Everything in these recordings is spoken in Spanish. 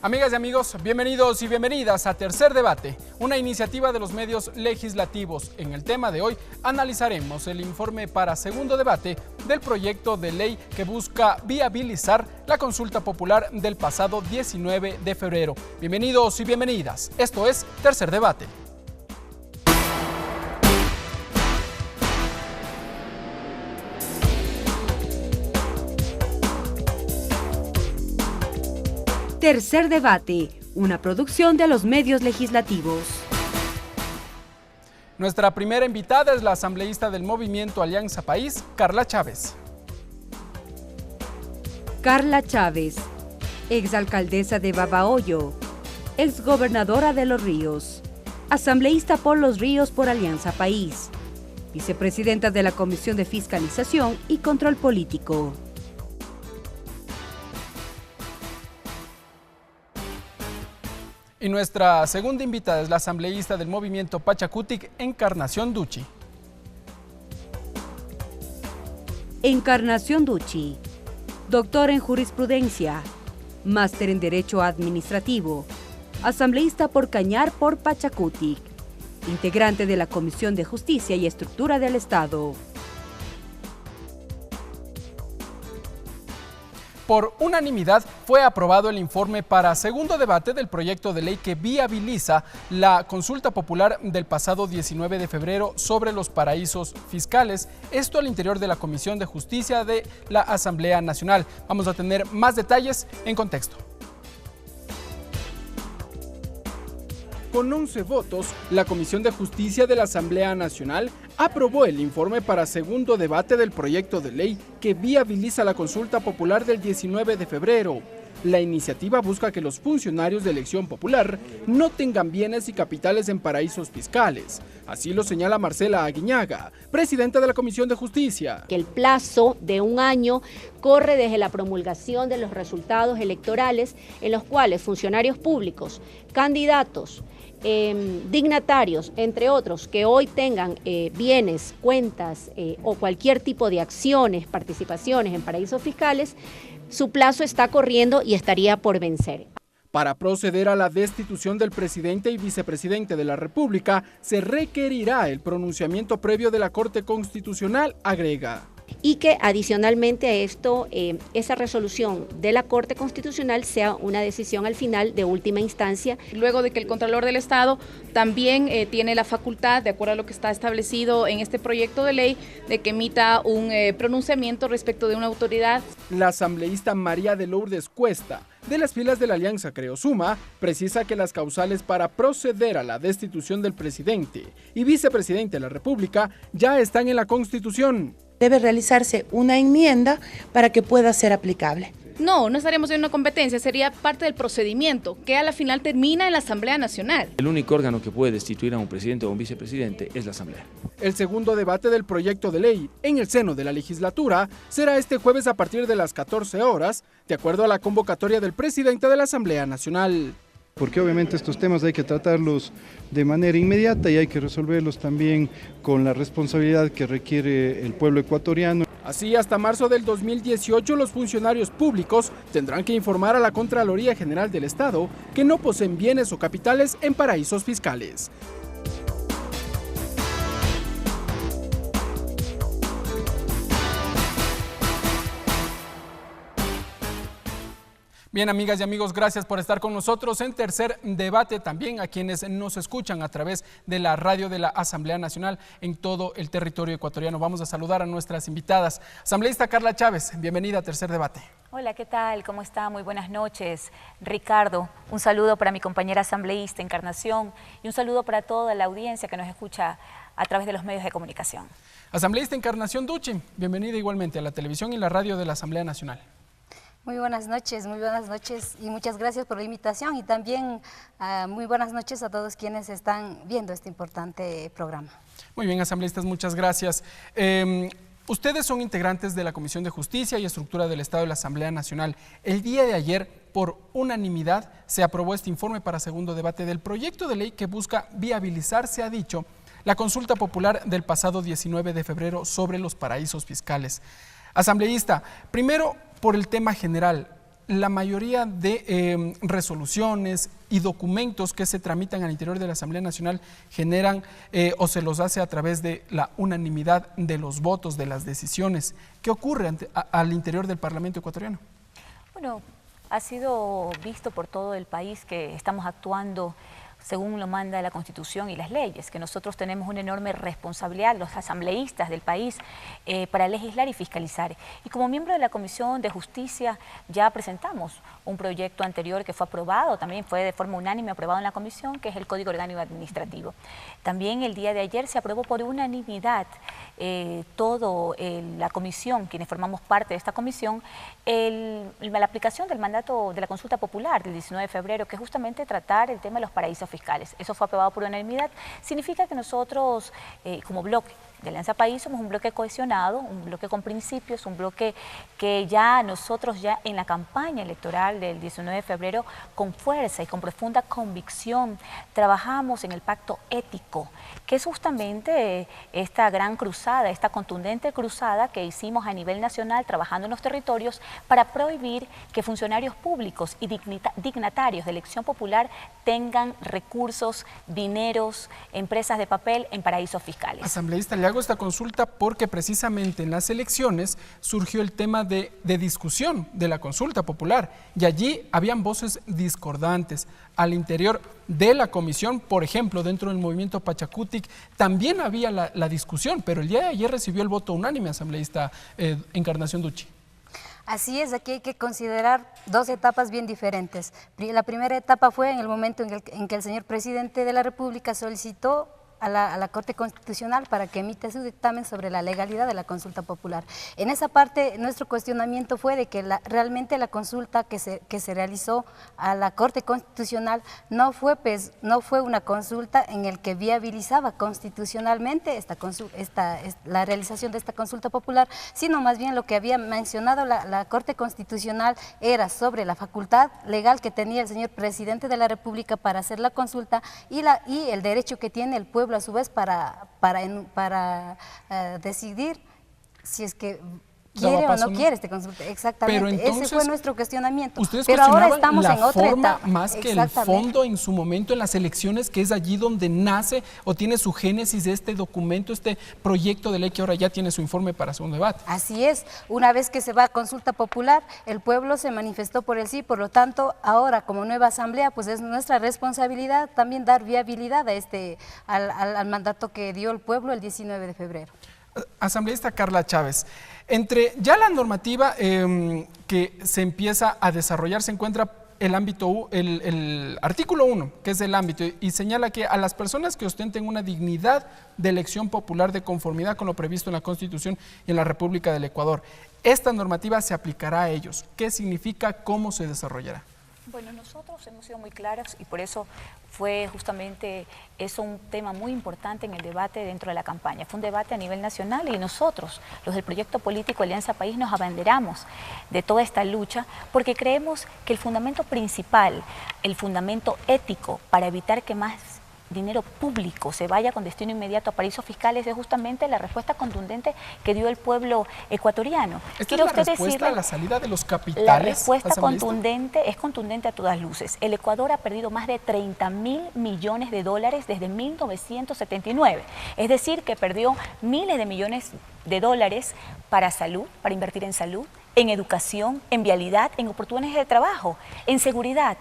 Amigas y amigos, bienvenidos y bienvenidas a Tercer Debate, una iniciativa de los medios legislativos. En el tema de hoy analizaremos el informe para segundo debate del proyecto de ley que busca viabilizar la consulta popular del pasado 19 de febrero. Bienvenidos y bienvenidas. Esto es Tercer Debate. Tercer Debate, una producción de los medios legislativos. Nuestra primera invitada es la asambleísta del Movimiento Alianza País, Carla Chávez. Carla Chávez, exalcaldesa de Babahoyo, exgobernadora de Los Ríos, asambleísta por Los Ríos por Alianza País, vicepresidenta de la Comisión de Fiscalización y Control Político. Y nuestra segunda invitada es la asambleísta del Movimiento Pachakutik, Encarnación Duchi. Encarnación Duchi, doctora en jurisprudencia, máster en Derecho Administrativo, asambleísta por Cañar por Pachakutik, integrante de la Comisión de Justicia y Estructura del Estado. Por unanimidad fue aprobado el informe para segundo debate del proyecto de ley que viabiliza la consulta popular del pasado 19 de febrero sobre los paraísos fiscales, esto al interior de la Comisión de Justicia de la Asamblea Nacional. Vamos a tener más detalles en contexto. Con 11 votos, la Comisión de Justicia de la Asamblea Nacional aprobó el informe para segundo debate del proyecto de ley que viabiliza la consulta popular del 19 de febrero. La iniciativa busca que los funcionarios de elección popular no tengan bienes y capitales en paraísos fiscales. Así lo señala Marcela Aguiñaga, presidenta de la Comisión de Justicia. Que el plazo de un año corre desde la promulgación de los resultados electorales en los cuales funcionarios públicos, candidatos, dignatarios, entre otros, que hoy tengan bienes, cuentas o cualquier tipo de acciones, participaciones en paraísos fiscales, su plazo está corriendo y estaría por vencer. Para proceder a la destitución del presidente y vicepresidente de la República, se requerirá el pronunciamiento previo de la Corte Constitucional, agrega. Y que adicionalmente a esto, esa resolución de la Corte Constitucional sea una decisión al final de última instancia. Luego de que el Contralor del Estado también tiene la facultad, de acuerdo a lo que está establecido en este proyecto de ley, de que emita un pronunciamiento respecto de una autoridad. La asambleísta María de Lourdes Cuesta, de las filas de la Alianza Creo Suma, precisa que las causales para proceder a la destitución del presidente y vicepresidente de la República ya están en la Constitución. Debe realizarse una enmienda para que pueda ser aplicable. No estaríamos en una competencia, sería parte del procedimiento que a la final termina en la Asamblea Nacional. El único órgano que puede destituir a un presidente o un vicepresidente es la Asamblea. El segundo debate del proyecto de ley en el seno de la legislatura será este jueves a partir de las 14 horas, de acuerdo a la convocatoria del presidente de la Asamblea Nacional. Porque obviamente estos temas hay que tratarlos de manera inmediata y hay que resolverlos también con la responsabilidad que requiere el pueblo ecuatoriano. Así, hasta marzo del 2018, los funcionarios públicos tendrán que informar a la Contraloría General del Estado que no poseen bienes o capitales en paraísos fiscales. Bien, amigas y amigos, gracias por estar con nosotros en Tercer Debate, también a quienes nos escuchan a través de la radio de la Asamblea Nacional en todo el territorio ecuatoriano. Vamos a saludar a nuestras invitadas. Asambleísta Carla Chávez, bienvenida a Tercer Debate. Hola, ¿qué tal? ¿Cómo está? Muy buenas noches. Ricardo, un saludo para mi compañera asambleísta Encarnación y un saludo para toda la audiencia que nos escucha a través de los medios de comunicación. Asambleísta Encarnación Duchi, bienvenida igualmente a la televisión y la radio de la Asamblea Nacional. Muy buenas noches y muchas gracias por la invitación y también muy buenas noches a todos quienes están viendo este importante programa. Muy bien, asambleístas, muchas gracias. Ustedes son integrantes de la Comisión de Justicia y Estructura del Estado de la Asamblea Nacional. El día de ayer, por unanimidad, se aprobó este informe para segundo debate del proyecto de ley que busca viabilizar, se ha dicho, la consulta popular del pasado 19 de febrero sobre los paraísos fiscales. Asambleísta, primero por el tema general, la mayoría de resoluciones y documentos que se tramitan al interior de la Asamblea Nacional generan o se los hace a través de la unanimidad de los votos, de las decisiones. ¿Qué ocurre al interior del Parlamento ecuatoriano? Bueno, ha sido visto por todo el país que estamos actuando según lo manda la Constitución y las leyes, que nosotros tenemos una enorme responsabilidad, los asambleístas del país, para legislar y fiscalizar. Y como miembro de la Comisión de Justicia ya presentamos un proyecto anterior que fue aprobado, también fue de forma unánime aprobado en la Comisión, que es el Código Orgánico Administrativo. También el día de ayer se aprobó por unanimidad toda la comisión, quienes formamos parte de esta comisión, la aplicación del mandato de la consulta popular del 19 de febrero, que es justamente tratar el tema de los paraísos fiscales. Eso fue aprobado por unanimidad. Significa que nosotros, como bloque de Alianza País, somos un bloque cohesionado, un bloque con principios, un bloque que nosotros en la campaña electoral del 19 de febrero, con fuerza y con profunda convicción, trabajamos en el pacto ético, que es justamente esta gran cruzada, esta contundente cruzada que hicimos a nivel nacional, trabajando en los territorios, para prohibir que funcionarios públicos y dignatarios de elección popular tengan recursos, dineros, empresas de papel en paraísos fiscales. Asambleísta, le hago esta consulta porque precisamente en las elecciones surgió el tema de discusión de la consulta popular y allí habían voces discordantes. Al interior de la comisión, por ejemplo, dentro del movimiento Pachacutic, también había la discusión, pero el día de ayer recibió el voto unánime, asambleísta Encarnación Ducci. Así es, aquí hay que considerar dos etapas bien diferentes. La primera etapa fue en el momento en que el señor presidente de la República solicitó a la Corte Constitucional para que emita su dictamen sobre la legalidad de la consulta popular. En esa parte, nuestro cuestionamiento fue de que realmente la consulta que se realizó a la Corte Constitucional no fue una consulta en el que viabilizaba constitucionalmente la realización de esta consulta popular, sino más bien lo que había mencionado la Corte Constitucional era sobre la facultad legal que tenía el señor presidente de la República para hacer la consulta y el derecho que tiene el pueblo a su vez para decidir si es que quiere o no quiere esta consulta. Exactamente, pero entonces, ese fue nuestro cuestionamiento. Pero ahora estamos en otra etapa. Más que el fondo en su momento en las elecciones, que es allí donde nace o tiene su génesis de este documento, este proyecto de ley que ahora ya tiene su informe para segundo debate. Así es, una vez que se va a consulta popular, el pueblo se manifestó por el sí, por lo tanto, ahora como nueva asamblea, pues es nuestra responsabilidad también dar viabilidad a al mandato que dio el pueblo el 19 de febrero. Asambleísta Carla Chávez, entre ya la normativa que se empieza a desarrollar se encuentra el artículo 1, que es el ámbito, y señala que a las personas que ostenten una dignidad de elección popular de conformidad con lo previsto en la Constitución y en la República del Ecuador, esta normativa se aplicará a ellos. ¿Qué significa? ¿Cómo se desarrollará? Bueno, nosotros hemos sido muy claros y por eso fue justamente eso un tema muy importante en el debate dentro de la campaña. Fue un debate a nivel nacional y nosotros, los del proyecto político Alianza País, nos abanderamos de toda esta lucha porque creemos que el fundamento principal, el fundamento ético para evitar que más dinero público se vaya con destino inmediato a paraísos fiscales es justamente la respuesta contundente que dio el pueblo ecuatoriano. ¿Esta es la respuesta a la salida de los capitales? La respuesta es contundente a todas luces. El Ecuador ha perdido más de 30.000 millones de dólares desde 1979. Es decir, que perdió miles de millones de dólares para salud, para invertir en salud, en educación, en vialidad, en oportunidades de trabajo, en seguridad,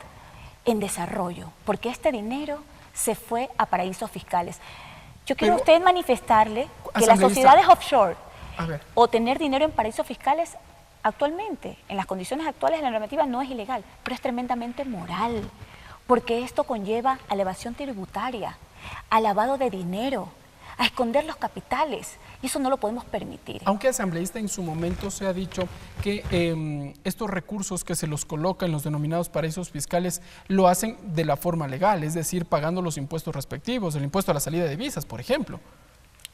en desarrollo, porque este dinero se fue a paraísos fiscales. Yo quiero a usted manifestarle que las sociedades offshore o tener dinero en paraísos fiscales actualmente, en las condiciones actuales de la normativa, no es ilegal, pero es tremendamente moral, porque esto conlleva a la evasión tributaria, a lavado de dinero, a esconder los capitales, y eso no lo podemos permitir. Aunque asambleísta, en su momento se ha dicho que estos recursos que se los coloca en los denominados paraísos fiscales lo hacen de la forma legal, es decir, pagando los impuestos respectivos, el impuesto a la salida de divisas, por ejemplo.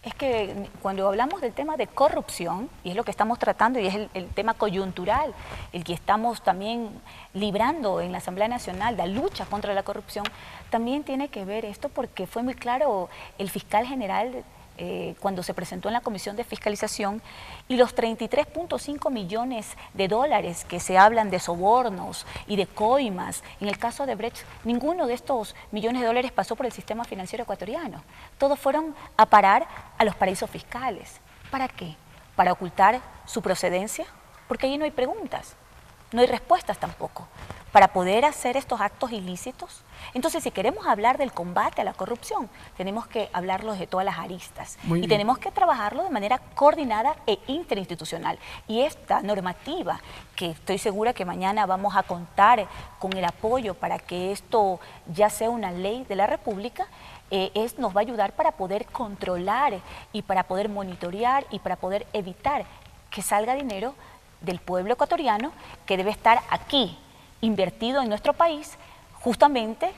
Es que cuando hablamos del tema de corrupción, y es lo que estamos tratando, y es el tema coyuntural, el que estamos también librando en la Asamblea Nacional, la lucha contra la corrupción, también tiene que ver esto porque fue muy claro el fiscal general cuando se presentó en la Comisión de Fiscalización, y los 33.5 millones de dólares que se hablan de sobornos y de coimas, en el caso de Brecht, ninguno de estos millones de dólares pasó por el sistema financiero ecuatoriano. Todos fueron a parar a los paraísos fiscales. ¿Para qué? ¿Para ocultar su procedencia? Porque allí no hay preguntas, no hay respuestas tampoco. Para poder hacer estos actos ilícitos. Entonces, si queremos hablar del combate a la corrupción, tenemos que hablarlo de todas las aristas. Y tenemos que trabajarlo de manera coordinada e interinstitucional. Y esta normativa, que estoy segura que mañana vamos a contar con el apoyo para que esto ya sea una ley de la República, nos va a ayudar para poder controlar y para poder monitorear y para poder evitar que salga dinero del pueblo ecuatoriano que debe estar aquí, invertido en nuestro país, justamente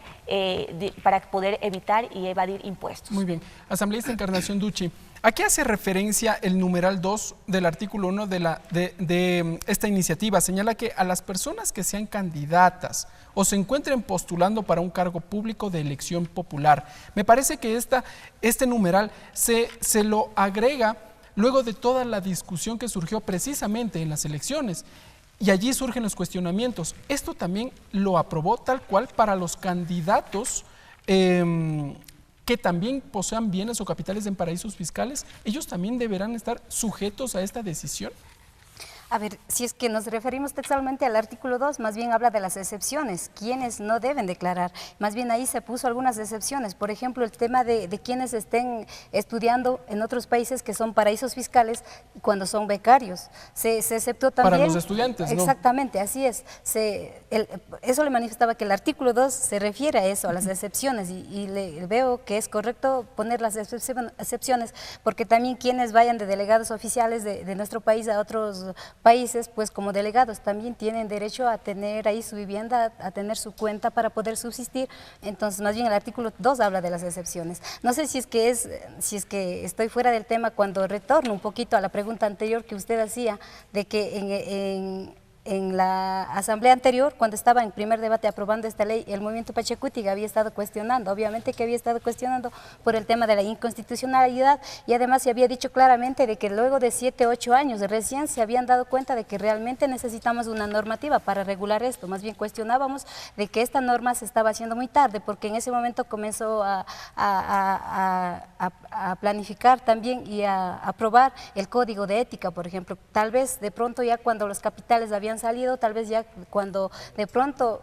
para poder evitar y evadir impuestos. Muy bien. Asambleísta Encarnación Ducci, ¿a qué hace referencia el numeral 2 del artículo 1 de esta iniciativa? Señala que a las personas que sean candidatas o se encuentren postulando para un cargo público de elección popular. Me parece que este numeral se lo agrega luego de toda la discusión que surgió precisamente en las elecciones. Y allí surgen los cuestionamientos. Esto también lo aprobó tal cual para los candidatos que también posean bienes o capitales en paraísos fiscales. ¿Ellos también deberán estar sujetos a esta decisión? A ver, si es que nos referimos textualmente al artículo 2, más bien habla de las excepciones, quienes no deben declarar. Más bien ahí se puso algunas excepciones, por ejemplo, el tema de quienes estén estudiando en otros países que son paraísos fiscales cuando son becarios. Se exceptó también... Para los estudiantes, ¿no? Exactamente, así es. Eso le manifestaba que el artículo 2 se refiere a eso, a las excepciones, y veo que es correcto poner las excepciones, porque también quienes vayan de delegados oficiales de nuestro país a otros países, pues como delegados también tienen derecho a tener ahí su vivienda, a tener su cuenta para poder subsistir. Entonces, más bien el artículo 2 habla de las excepciones. No sé si es que estoy fuera del tema cuando retorno un poquito a la pregunta anterior que usted hacía, de que en la asamblea anterior, cuando estaba en primer debate aprobando esta ley, el movimiento Pachacuti había estado cuestionando, obviamente que había estado cuestionando por el tema de la inconstitucionalidad, y además se había dicho claramente de que luego de 7, 8 años recién se habían dado cuenta de que realmente necesitamos una normativa para regular esto. Más bien cuestionábamos de que esta norma se estaba haciendo muy tarde, porque en ese momento comenzó a planificar también y a aprobar el código de ética, por ejemplo. Tal vez de pronto ya cuando los capitales habían salido, tal vez ya cuando de pronto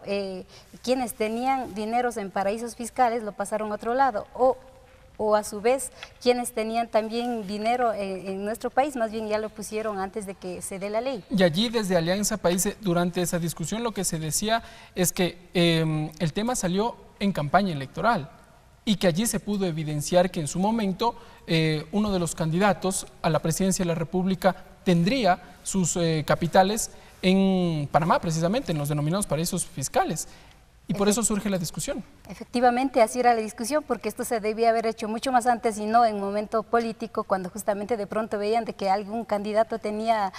quienes tenían dineros en paraísos fiscales lo pasaron a otro lado, o a su vez quienes tenían también dinero en nuestro país, más bien ya lo pusieron antes de que se dé la ley. Y allí desde Alianza País, durante esa discusión lo que se decía es que el tema salió en campaña electoral y que allí se pudo evidenciar que en su momento uno de los candidatos a la presidencia de la República tendría sus capitales en Panamá, precisamente, en los denominados paraísos fiscales. Y por eso surge la discusión. Efectivamente, así era la discusión, porque esto se debía haber hecho mucho más antes y no en momento político, cuando justamente de pronto veían de que algún candidato tenía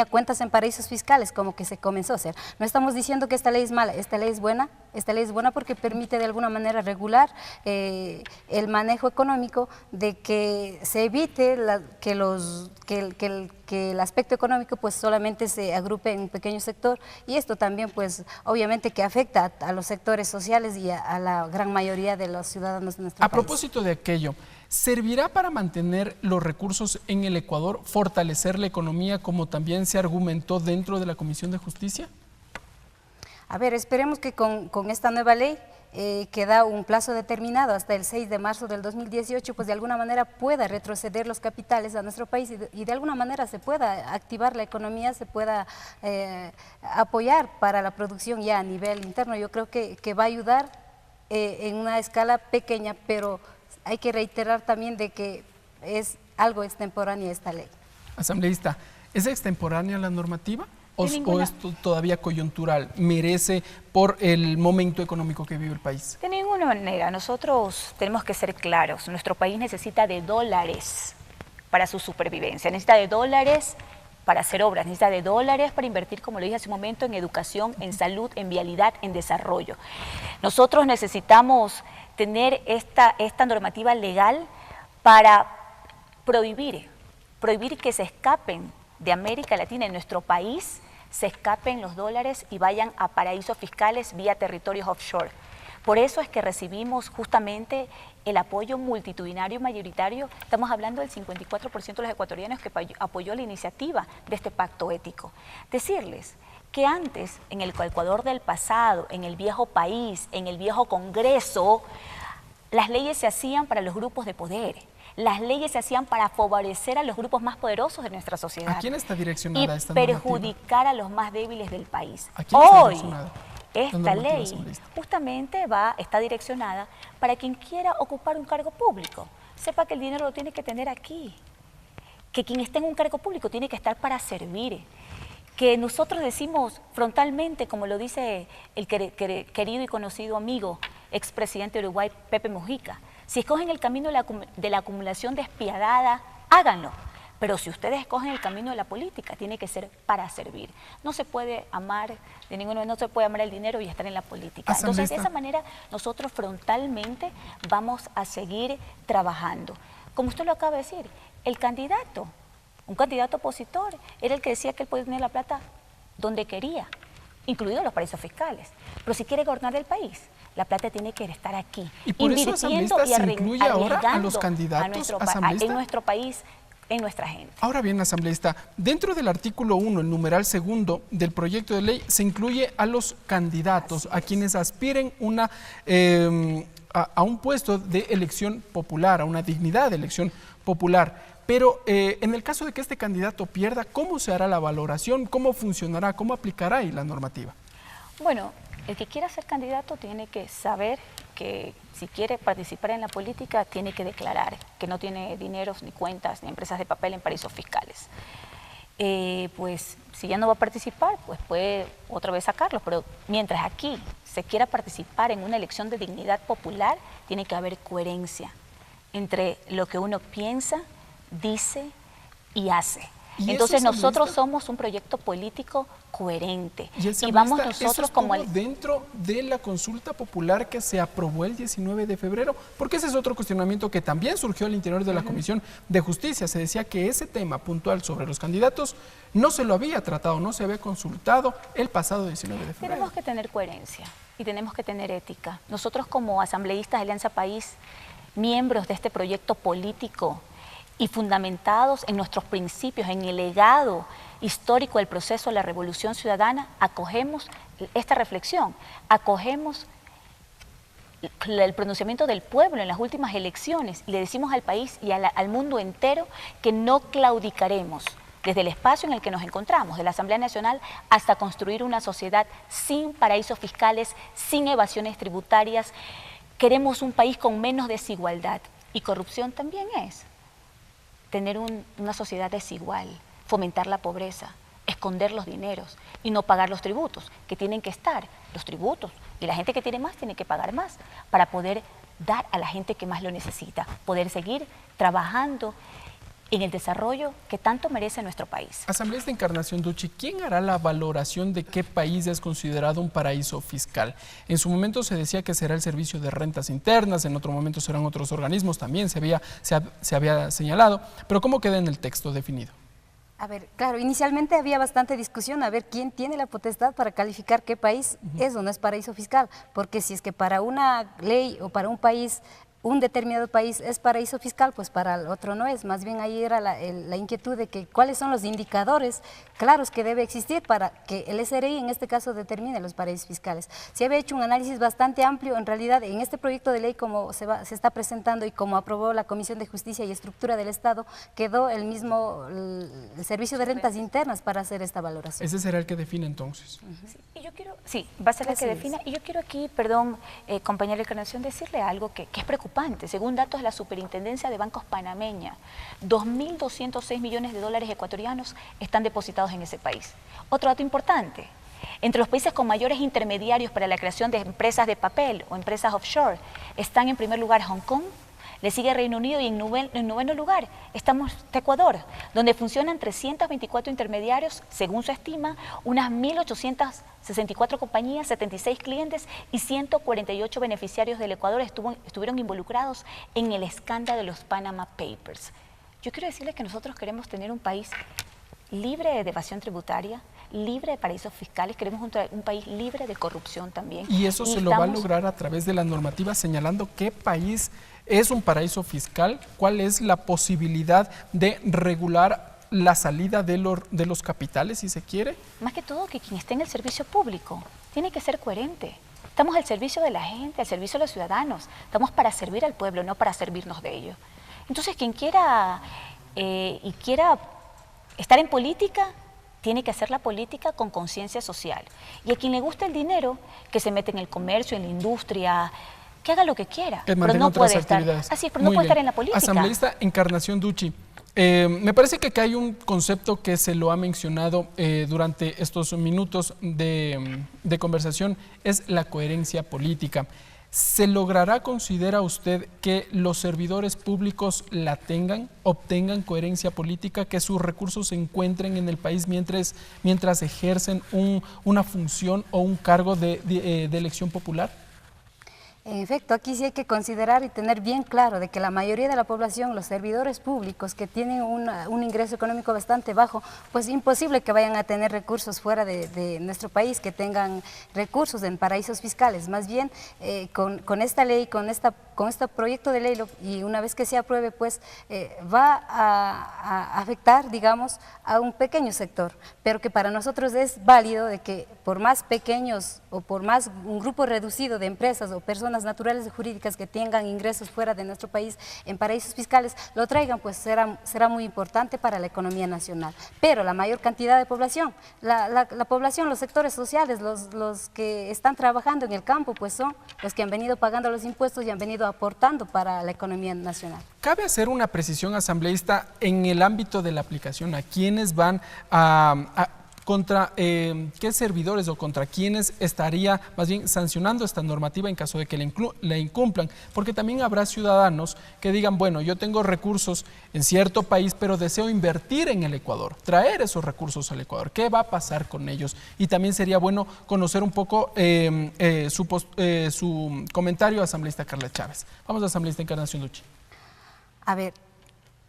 cuentas en paraísos fiscales, como que se comenzó a hacer. No estamos diciendo que esta ley es mala, esta ley es buena porque permite de alguna manera regular el manejo económico, de que se evite que el aspecto económico pues solamente se agrupe en un pequeño sector, y esto también pues obviamente que afecta a los sectores sociales y a la gran mayoría de los ciudadanos de nuestro país. A propósito de aquello, ¿servirá para mantener los recursos en el Ecuador, fortalecer la economía como también se argumentó dentro de la Comisión de Justicia? A ver, esperemos que con esta nueva ley que da un plazo determinado hasta el 6 de marzo del 2018, pues de alguna manera pueda retroceder los capitales a nuestro país y de alguna manera se pueda activar la economía, se pueda apoyar para la producción ya a nivel interno. Yo creo que va a ayudar en una escala pequeña, pero hay que reiterar también de que es algo extemporánea esta ley. Asambleísta, ¿es extemporánea la normativa? ¿O es todavía coyuntural? ¿Merece por el momento económico que vive el país? De ninguna manera. Nosotros tenemos que ser claros. Nuestro país necesita de dólares para su supervivencia. Necesita de dólares para hacer obras. Necesita de dólares para invertir, como lo dije hace un momento, en educación, en salud, en vialidad, en desarrollo. Nosotros necesitamos tener esta normativa legal para prohibir que se escapen de América Latina, en nuestro país, se escapen los dólares y vayan a paraísos fiscales vía territorios offshore. Por eso es que recibimos justamente el apoyo multitudinario mayoritario. Estamos hablando del 54% de los ecuatorianos que apoyó la iniciativa de este pacto ético. Decirles que antes, en el Ecuador del pasado, en el viejo país, en el viejo Congreso, las leyes se hacían para los grupos de poder. Las leyes se hacían para favorecer a los grupos más poderosos de nuestra sociedad. ¿A quién está direccionada esta normativa? Y perjudicar a los más débiles del país. ¿A quién está Hoy, direccionada? esta ley justamente está direccionada para quien quiera ocupar un cargo público. Sepa que el dinero lo tiene que tener aquí. Que quien esté en un cargo público tiene que estar para servir. Que nosotros decimos frontalmente, como lo dice el querido y conocido amigo, expresidente de Uruguay, Pepe Mujica, si escogen el camino de la acumulación despiadada, háganlo. Pero si ustedes escogen el camino de la política, tiene que ser para servir. No se puede amar, no se puede amar el dinero y estar en la política. Entonces, de esa manera, nosotros frontalmente vamos a seguir trabajando. Como usted lo acaba de decir, el candidato, un candidato opositor, era el que decía que él podía tener la plata donde quería, incluidos los paraísos fiscales. Pero si quiere gobernar el país, la plata tiene que estar aquí. Y por eso Asambleísta se incluye ahora a los candidatos en nuestro país, en nuestra gente. Ahora bien, asambleísta, dentro del artículo 1, el numeral 2 del proyecto de ley, se incluye a los candidatos, a quienes aspiren a un puesto de elección popular, a una dignidad de elección popular. Pero en el caso de que este candidato pierda, ¿cómo se hará la valoración? ¿Cómo funcionará? ¿Cómo aplicará ahí la normativa? Bueno, el que quiera ser candidato tiene que saber que si quiere participar en la política tiene que declarar que no tiene dineros, ni cuentas, ni empresas de papel en paraísos fiscales. Pues si ya no va a participar, pues puede otra vez sacarlo, pero mientras aquí se quiera participar en una elección de dignidad popular, tiene que haber coherencia entre lo que uno piensa, dice y hace. Entonces nosotros somos un proyecto político coherente y vamos nosotros como dentro de la consulta popular que se aprobó el 19 de febrero, porque ese es otro cuestionamiento que también surgió al interior de la Comisión de Justicia. Se decía que ese tema puntual sobre los candidatos no se lo había tratado, no se había consultado el pasado 19 de febrero. Tenemos que tener coherencia y tenemos que tener ética. Nosotros como asambleístas de Alianza País, miembros de este proyecto político y fundamentados en nuestros principios, en el legado histórico del proceso de la Revolución Ciudadana, acogemos esta reflexión, acogemos el pronunciamiento del pueblo en las últimas elecciones y le decimos al país y al mundo entero que no claudicaremos desde el espacio en el que nos encontramos, de la Asamblea Nacional, hasta construir una sociedad sin paraísos fiscales, sin evasiones tributarias. Queremos un país con menos desigualdad y corrupción también es tener una sociedad desigual, fomentar la pobreza, esconder los dineros y no pagar los tributos, que tienen que estar, los tributos, y la gente que tiene más tiene que pagar más para poder dar a la gente que más lo necesita, poder seguir trabajando en el desarrollo que tanto merece nuestro país. Asambleísta Encarnación Ducci, ¿quién hará la valoración de qué país es considerado un paraíso fiscal? En su momento se decía que será el Servicio de Rentas Internas, en otro momento serán otros organismos, también se había señalado, pero ¿cómo queda en el texto definido? A ver, claro, inicialmente había bastante discusión a ver quién tiene la potestad para calificar qué país es o no es paraíso fiscal, porque si es que para una ley o para un país, un determinado país es paraíso fiscal, pues para el otro no es. Más bien ahí era la inquietud de que cuáles son los indicadores claros que debe existir para que el SRI en este caso determine los paraísos fiscales. Se había hecho un análisis bastante amplio, en realidad en este proyecto de ley como se está presentando y como aprobó la Comisión de Justicia y Estructura del Estado, quedó el mismo el Servicio de Rentas Internas para hacer esta valoración. Ese será el que define entonces. Sí, va a ser el que defina. Y yo quiero aquí, perdón, compañera Encarnación, decirle algo que es preocupante. Según datos de la Superintendencia de Bancos Panameña, 2.206 millones de dólares ecuatorianos están depositados en ese país. Otro dato importante, entre los países con mayores intermediarios para la creación de empresas de papel o empresas offshore, están en primer lugar Hong Kong, le sigue Reino Unido y en noveno lugar estamos Ecuador, donde funcionan 324 intermediarios, según su estima, unas 1.864 compañías, 76 clientes y 148 beneficiarios del Ecuador estuvieron involucrados en el escándalo de los Panama Papers. Yo quiero decirles que nosotros queremos tener un país libre de evasión tributaria, libre de paraísos fiscales, queremos un país libre de corrupción también. Y eso se lo va a lograr a través de la normativa señalando qué país es un paraíso fiscal, cuál es la posibilidad de regular la salida de los capitales, si se quiere. Más que todo que quien esté en el servicio público tiene que ser coherente. Estamos al servicio de la gente, al servicio de los ciudadanos. Estamos para servir al pueblo, no para servirnos de ellos. Entonces, quien quiera estar en política, tiene que hacer la política con conciencia social. Y a quien le gusta el dinero, que se mete en el comercio, en la industria, que haga lo que quiera, pero no puede estar. Así, pero no puede estar en la política. Asambleísta Encarnación Ducci, me parece que acá hay un concepto que se lo ha mencionado durante estos minutos de conversación, es la coherencia política. ¿Se logrará, considera usted, que los servidores públicos obtengan coherencia política, que sus recursos se encuentren en el país mientras ejercen una función o un cargo de elección popular? En efecto, aquí sí hay que considerar y tener bien claro de que la mayoría de la población, los servidores públicos que tienen un ingreso económico bastante bajo, pues imposible que vayan a tener recursos fuera de nuestro país, que tengan recursos en paraísos fiscales. Más bien, con esta ley, con este proyecto de ley, y una vez que se apruebe, pues va a afectar, digamos, a un pequeño sector, pero que para nosotros es válido de que por más pequeños o por más un grupo reducido de empresas o personas naturales y jurídicas que tengan ingresos fuera de nuestro país en paraísos fiscales, lo traigan, pues será muy importante para la economía nacional. Pero la mayor cantidad de población, la población, los sectores sociales, los que están trabajando en el campo, pues son los que han venido pagando los impuestos y han venido aportando para la economía nacional. ¿Cabe hacer una precisión, asambleísta, en el ámbito de la aplicación? ¿A quiénes van contra qué servidores o contra quiénes estaría más bien sancionando esta normativa en caso de que la incumplan? Porque también habrá ciudadanos que digan, bueno, yo tengo recursos en cierto país, pero deseo invertir en el Ecuador, traer esos recursos al Ecuador. ¿Qué va a pasar con ellos? Y también sería bueno conocer un poco su comentario, asambleísta Carla Chávez. Vamos, asambleísta Encarnación Ducci. A ver,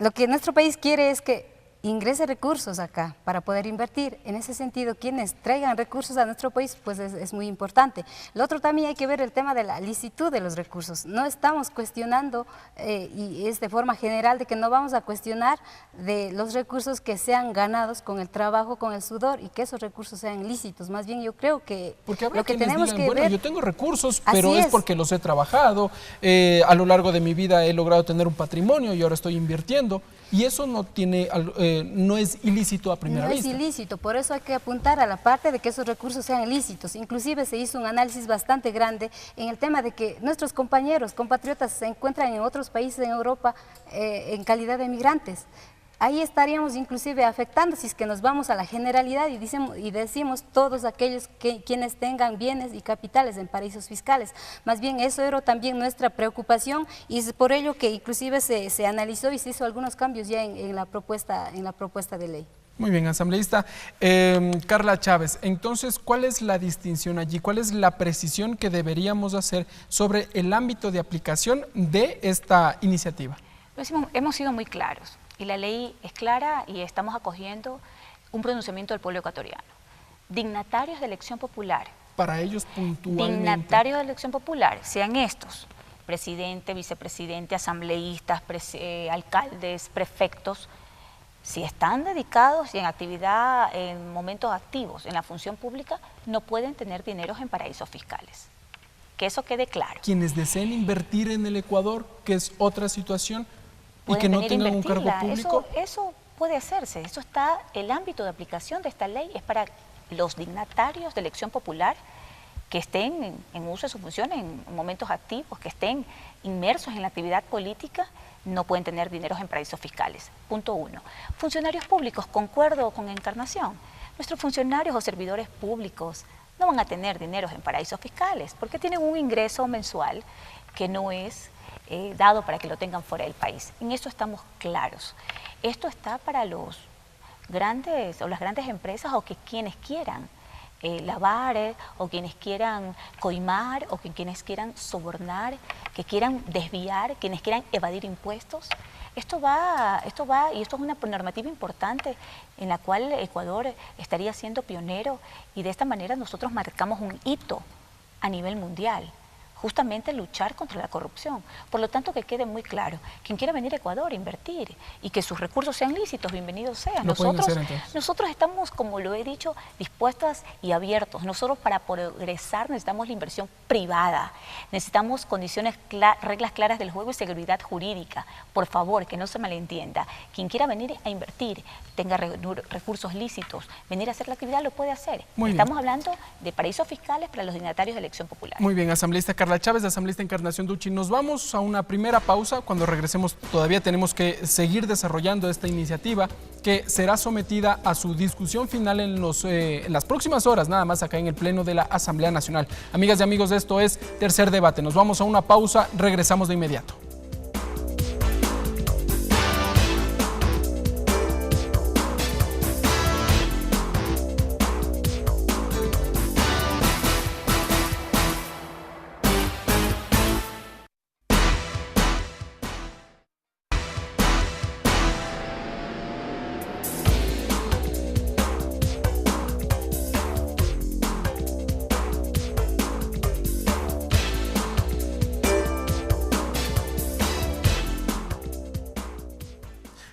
lo que nuestro país quiere es que ingrese recursos acá para poder invertir. En ese sentido, quienes traigan recursos a nuestro país, pues es muy importante. Lo otro también hay que ver el tema de la licitud de los recursos. No estamos cuestionando, y es de forma general, de que no vamos a cuestionar de los recursos que sean ganados con el trabajo, con el sudor, y que esos recursos sean lícitos. Más bien yo creo que lo que tenemos que ver... yo tengo recursos, pero es porque los he trabajado, a lo largo de mi vida he logrado tener un patrimonio y ahora estoy invirtiendo. Y eso no es ilícito a primera vista. No es ilícito, por eso hay que apuntar a la parte de que esos recursos sean ilícitos. Inclusive se hizo un análisis bastante grande en el tema de que nuestros compatriotas se encuentran en otros países en Europa en calidad de migrantes. Ahí estaríamos inclusive afectando si es que nos vamos a la generalidad y decimos todos aquellos quienes tengan bienes y capitales en paraísos fiscales. Más bien eso era también nuestra preocupación y es por ello que inclusive se analizó y se hizo algunos cambios ya en la propuesta de ley. Muy bien, asambleísta. Carla Chávez, entonces, ¿cuál es la distinción allí? ¿Cuál es la precisión que deberíamos hacer sobre el ámbito de aplicación de esta iniciativa? Hemos sido muy claros. Y la ley es clara y estamos acogiendo un pronunciamiento del pueblo ecuatoriano. Dignatarios de elección popular. Para ellos puntualmente. Dignatarios de elección popular, sean estos, presidente, vicepresidente, asambleístas, alcaldes, prefectos, si están dedicados y en actividad, en momentos activos en la función pública, no pueden tener dineros en paraísos fiscales. Que eso quede claro. Quienes deseen invertir en el Ecuador, que es otra situación, y que no tengan un cargo público. Eso puede hacerse, eso está, el ámbito de aplicación de esta ley es para los dignatarios de elección popular que estén en uso de sus funciones, en momentos activos, que estén inmersos en la actividad política, no pueden tener dineros en paraísos fiscales. Punto 1. Funcionarios públicos, concuerdo con Encarnación, nuestros funcionarios o servidores públicos no van a tener dineros en paraísos fiscales porque tienen un ingreso mensual que no es dado para que lo tengan fuera del país. En eso estamos claros. Esto está para los grandes o las grandes empresas o que quienes quieran lavar o quienes quieran coimar o quienes quieran sobornar, que quieran desviar, quienes quieran evadir impuestos. Esto va, y esto es una normativa importante en la cual Ecuador estaría siendo pionero y de esta manera nosotros marcamos un hito a nivel mundial. Justamente luchar contra la corrupción. Por lo tanto, que quede muy claro, quien quiera venir a Ecuador a invertir y que sus recursos sean lícitos, bienvenidos sean. Nosotros estamos, como lo he dicho, dispuestos y abiertos. Nosotros para progresar necesitamos la inversión privada, necesitamos condiciones, reglas claras del juego y seguridad jurídica. Por favor, que no se malentienda. Quien quiera venir a invertir, tenga recursos lícitos, venir a hacer la actividad, lo puede hacer. Estamos hablando de paraísos fiscales para los dignatarios de elección popular. Muy bien, asambleísta Carla Chávez, asambleísta Encarnación Duchi. Nos vamos a una primera pausa. Cuando regresemos todavía tenemos que seguir desarrollando esta iniciativa que será sometida a su discusión final en las próximas horas, nada más acá en el Pleno de la Asamblea Nacional. Amigas y amigos, esto es Tercer Debate. Nos vamos a una pausa, regresamos de inmediato.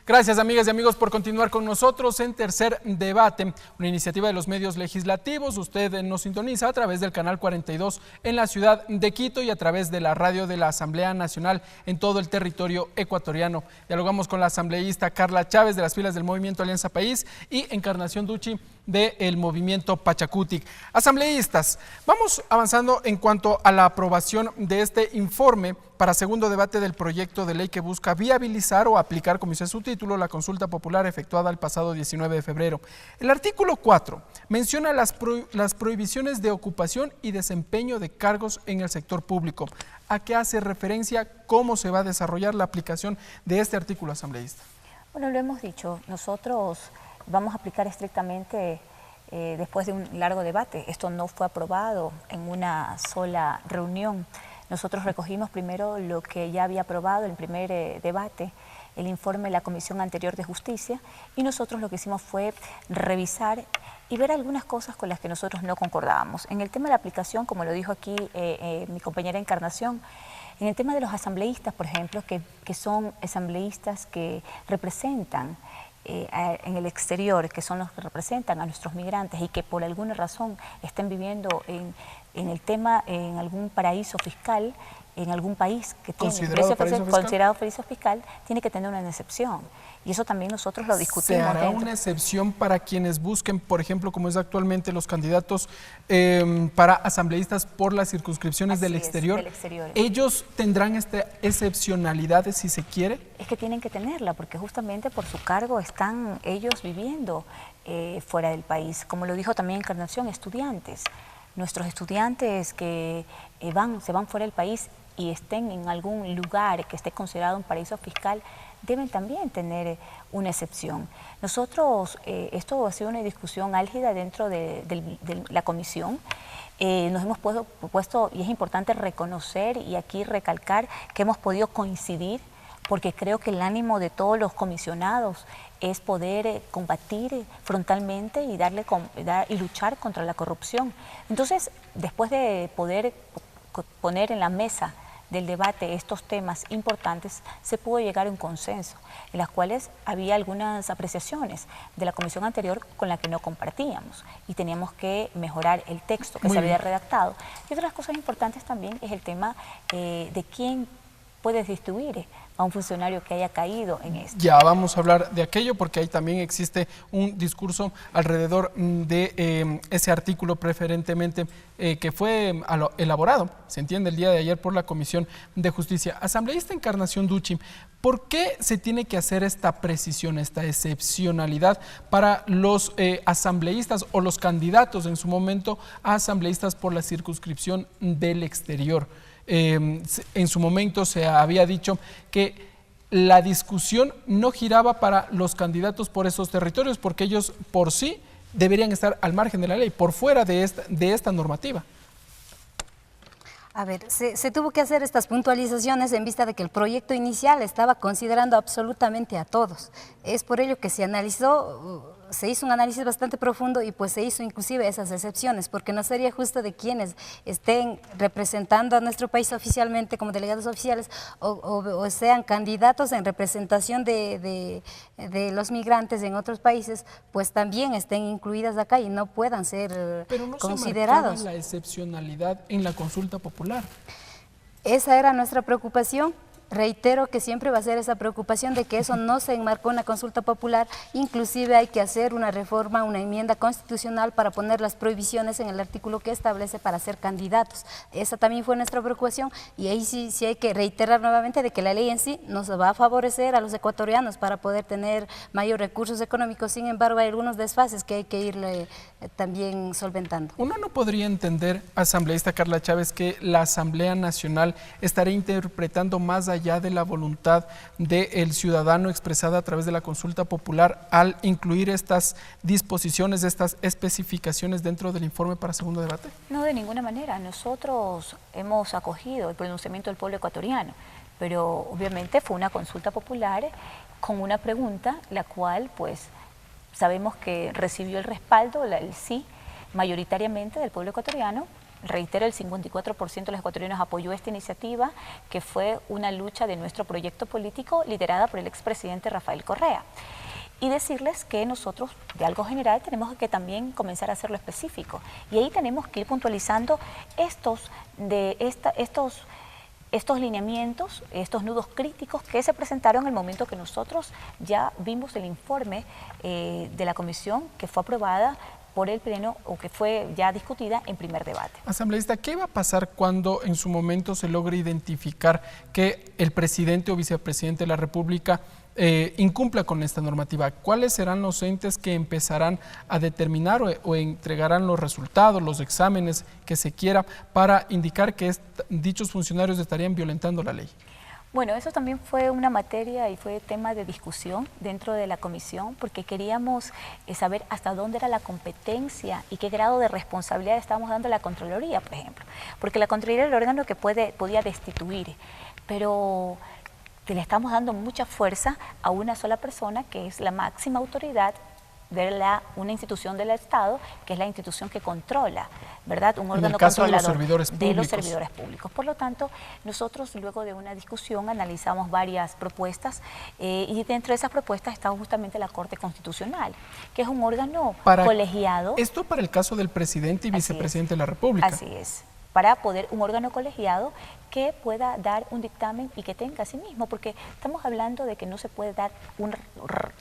Gracias, amigas y amigos, por continuar con nosotros en Tercer Debate, una iniciativa de los medios legislativos. Usted nos sintoniza a través del canal 42 en la ciudad de Quito y a través de la radio de la Asamblea Nacional en todo el territorio ecuatoriano. Dialogamos con la asambleísta Carla Chávez de las filas del Movimiento Alianza País y Encarnación Duchi del Movimiento Pachacutic. Asambleístas, vamos avanzando en cuanto a la aprobación de este informe para segundo debate del proyecto de ley que busca viabilizar o aplicar, como dice su título, la consulta popular efectuada el pasado 19 de febrero. El artículo 4 menciona las prohibiciones de ocupación y desempeño de cargos en el sector público. ¿A qué hace referencia? ¿Cómo se va a desarrollar la aplicación de este artículo, asambleísta? Bueno, lo hemos dicho, nosotros vamos a aplicar estrictamente después de un largo debate. Esto no fue aprobado en una sola reunión. Nosotros recogimos primero lo que ya había aprobado en el primer debate, el informe de la Comisión Anterior de Justicia, y nosotros lo que hicimos fue revisar y ver algunas cosas con las que nosotros no concordábamos. En el tema de la aplicación, como lo dijo aquí mi compañera Encarnación, en el tema de los asambleístas, por ejemplo, que son asambleístas que representan en el exterior, que son los que representan a nuestros migrantes y que por alguna razón estén viviendo en el tema, en algún paraíso fiscal, en algún país que tiene considerado paraíso fiscal, tiene que tener una excepción. Y eso también nosotros lo discutimos. ¿Se hará una excepción para quienes busquen, por ejemplo, como es actualmente los candidatos para asambleístas por las circunscripciones del exterior? ¿Ellos tendrán esta excepcionalidad si se quiere? Es que tienen que tenerla, porque justamente por su cargo están ellos viviendo fuera del país. Como lo dijo también Encarnación, estudiantes. Nuestros estudiantes que se van fuera del país y estén en algún lugar que esté considerado un paraíso fiscal, deben también tener una excepción. Nosotros, esto ha sido una discusión álgida dentro de la comisión. Nos hemos puesto, y es importante reconocer y aquí recalcar que hemos podido coincidir, porque creo que el ánimo de todos los comisionados es poder combatir frontalmente y luchar contra la corrupción. Entonces, después de poder poner en la mesa del debate estos temas importantes, se pudo llegar a un consenso, en las cuales había algunas apreciaciones de la comisión anterior con la que no compartíamos y teníamos que mejorar el texto que se había redactado. Y otras cosas importantes también es el tema de quién puede distribuir a un funcionario que haya caído en esto. Ya vamos a hablar de aquello porque ahí también existe un discurso alrededor de ese artículo preferentemente que fue elaborado, se entiende, el día de ayer por la Comisión de Justicia. Asambleísta Encarnación Duchi, ¿por qué se tiene que hacer esta precisión, esta excepcionalidad para los asambleístas o los candidatos en su momento a asambleístas por la circunscripción del exterior? En su momento se había dicho que la discusión no giraba para los candidatos por esos territorios porque ellos por sí deberían estar al margen de la ley, por fuera de esta normativa. A ver, se tuvo que hacer estas puntualizaciones en vista de que el proyecto inicial estaba considerando absolutamente a todos. Es por ello que se hizo un análisis bastante profundo y pues se hizo inclusive esas excepciones, porque no sería justo de quienes estén representando a nuestro país oficialmente como delegados oficiales o sean candidatos en representación de los migrantes en otros países, pues también estén incluidas acá y no puedan ser considerados. Pero no se la excepcionalidad en la consulta popular. Esa era nuestra preocupación. Reitero que siempre va a ser esa preocupación de que eso no se enmarcó en la consulta popular, inclusive hay que hacer una reforma, una enmienda constitucional para poner las prohibiciones en el artículo que establece para ser candidatos. Esa también fue nuestra preocupación y ahí sí hay que reiterar nuevamente de que la ley en sí nos va a favorecer a los ecuatorianos para poder tener mayor recursos económicos, sin embargo hay algunos desfases que hay que irle también solventando. Uno no podría entender, asambleísta Carla Chávez, que la Asamblea Nacional estaría interpretando más allá de la voluntad del ciudadano expresada a través de la consulta popular al incluir estas disposiciones, estas especificaciones dentro del informe para segundo debate? No, de ninguna manera. Nosotros hemos acogido el pronunciamiento del pueblo ecuatoriano, pero obviamente fue una consulta popular con una pregunta, la cual pues sabemos que recibió el respaldo, el sí, mayoritariamente del pueblo ecuatoriano. Reitero, el 54% de los ecuatorianos apoyó esta iniciativa, que fue una lucha de nuestro proyecto político liderada por el expresidente Rafael Correa. Y decirles que nosotros, de algo general, tenemos que también comenzar a hacerlo específico. Y ahí tenemos que ir puntualizando estos lineamientos, estos nudos críticos que se presentaron en el momento que nosotros ya vimos el informe de la comisión que fue aprobada por el Pleno o que fue ya discutida en primer debate. Asambleísta, ¿qué va a pasar cuando en su momento se logre identificar que el presidente o vicepresidente de la República incumpla con esta normativa? ¿Cuáles serán los entes que empezarán a determinar o entregarán los resultados, los exámenes que se quiera para indicar que dichos funcionarios estarían violentando la ley? Bueno, eso también fue una materia y fue tema de discusión dentro de la comisión, porque queríamos saber hasta dónde era la competencia y qué grado de responsabilidad estábamos dando a la Contraloría, por ejemplo. Porque la Contraloría es el órgano que podía destituir, pero le estamos dando mucha fuerza a una sola persona, que es la máxima autoridad de una institución del Estado, que es la institución que controla, ¿verdad? Un órgano controlador de los servidores públicos. Por lo tanto, nosotros luego de una discusión analizamos varias propuestas y dentro de esas propuestas está justamente la Corte Constitucional, que es un órgano colegiado. Esto para el caso del presidente y vicepresidente de la República. Así es. Para poder un órgano colegiado que pueda dar un dictamen y que tenga a sí mismo, porque estamos hablando de que no se puede dar un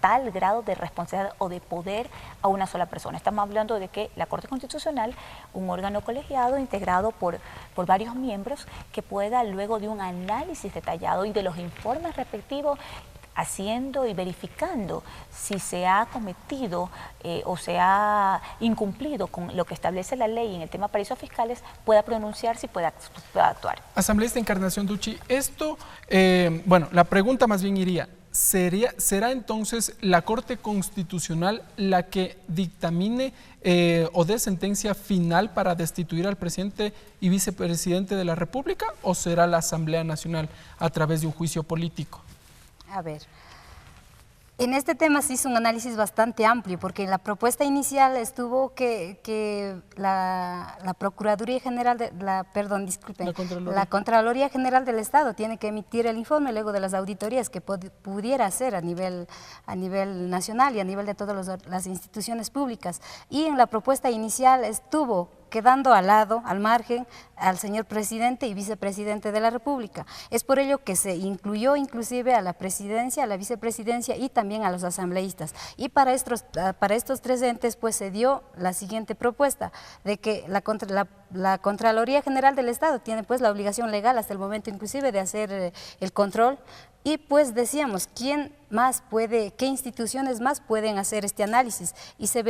tal grado de responsabilidad o de poder a una sola persona. Estamos hablando de que la Corte Constitucional, un órgano colegiado integrado por varios miembros, que pueda luego de un análisis detallado y de los informes respectivos, haciendo y verificando si se ha cometido o se ha incumplido con lo que establece la ley en el tema de paraísos fiscales, pueda pronunciarse y pueda actuar. Asambleísta Encarnación Ducci, esto, bueno, la pregunta más bien iría, ¿será entonces la Corte Constitucional la que dictamine o dé sentencia final para destituir al presidente y vicepresidente de la República, o será la Asamblea Nacional a través de un juicio político? A ver, en este tema se hizo un análisis bastante amplio, porque en la propuesta inicial estuvo que la Procuraduría General, la Contraloría General del Estado tiene que emitir el informe luego de las auditorías que pudiera hacer a nivel nacional y a nivel de todas las instituciones públicas. Y en la propuesta inicial estuvo quedando al lado, al margen, al señor presidente y vicepresidente de la República. Es por ello que se incluyó inclusive a la presidencia, a la vicepresidencia y también a los asambleístas. Y para estos tres entes pues se dio la siguiente propuesta, de que la Contraloría General del Estado tiene pues la obligación legal hasta el momento inclusive de hacer el control. Y pues decíamos, ¿quién más puede, qué instituciones más pueden hacer este análisis? Y se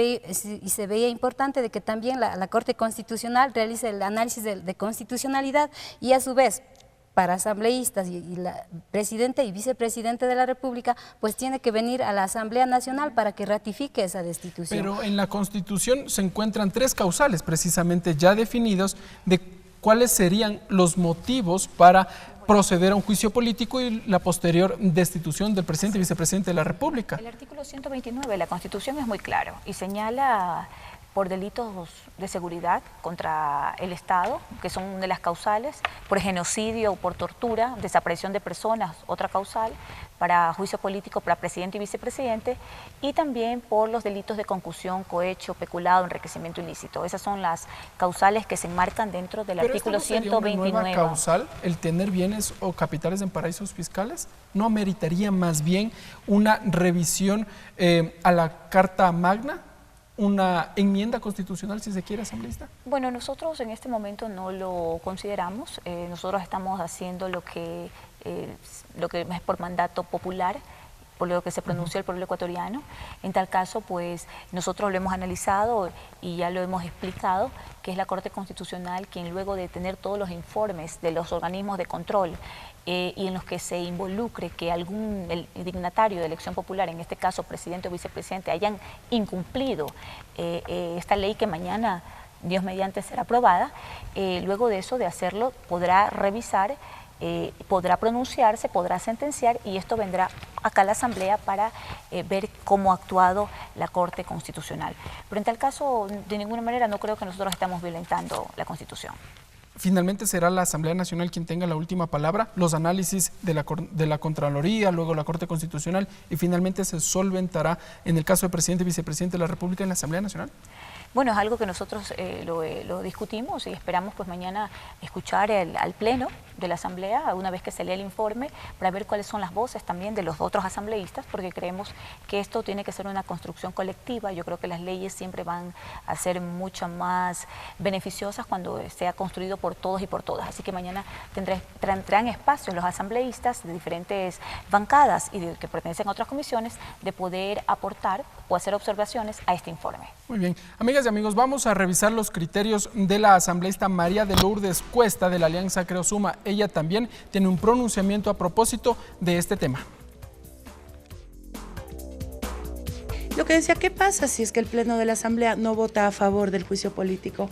veía importante de que también la Corte Constitucional realice el análisis de constitucionalidad y a su vez para asambleístas y la presidente y vicepresidente de la República, pues tiene que venir a la Asamblea Nacional para que ratifique esa destitución. Pero en la Constitución se encuentran 3 causales precisamente ya definidos de cuáles serían los motivos para proceder a un juicio político y la posterior destitución del presidente y vicepresidente de la República. El artículo 129 de la Constitución es muy claro y señala por delitos de seguridad contra el Estado, que son una de las causales, por genocidio o por tortura, desaparición de personas, otra causal, para juicio político para presidente y vicepresidente, y también por los delitos de concusión, cohecho, peculado, enriquecimiento ilícito. Esas son las causales que se enmarcan dentro del artículo 129. ¿Una nueva causal, el tener bienes o capitales en paraísos fiscales? ¿No ameritaría más bien una revisión a la Carta Magna? ¿Una enmienda constitucional, si se quiere, asambleísta? Bueno, nosotros en este momento no lo consideramos. Nosotros estamos haciendo lo que es por mandato popular, por lo que se pronunció el pueblo ecuatoriano. En tal caso, pues nosotros lo hemos analizado y ya lo hemos explicado, que es la Corte Constitucional quien, luego de tener todos los informes de los organismos de control y en los que se involucre que el dignatario de elección popular, en este caso presidente o vicepresidente, hayan incumplido esta ley que mañana, Dios mediante, será aprobada, luego de eso, de hacerlo, podrá revisar, podrá pronunciarse, podrá sentenciar, y esto vendrá acá a la Asamblea para ver cómo ha actuado la Corte Constitucional. Pero en tal caso, de ninguna manera no creo que nosotros estamos violentando la Constitución. Finalmente será la Asamblea Nacional quien tenga la última palabra, los análisis de la Contraloría, luego la Corte Constitucional, y finalmente se solventará en el caso de presidente y vicepresidente de la República en la Asamblea Nacional. Bueno, es algo que nosotros lo discutimos y esperamos pues mañana escuchar al Pleno de la Asamblea, una vez que se lea el informe, para ver cuáles son las voces también de los otros asambleístas, porque creemos que esto tiene que ser una construcción colectiva. Yo creo que las leyes siempre van a ser mucho más beneficiosas cuando sea construido por todos y por todas. Así que mañana tendrán espacios los asambleístas de diferentes bancadas y que pertenecen a otras comisiones de poder aportar o hacer observaciones a este informe. Muy bien. Amigas y amigos, vamos a revisar los criterios de la asambleísta María de Lourdes Cuesta de la Alianza Creo Suma. Ella también tiene un pronunciamiento a propósito de este tema. Lo que decía, ¿qué pasa si es que el Pleno de la Asamblea no vota a favor del juicio político?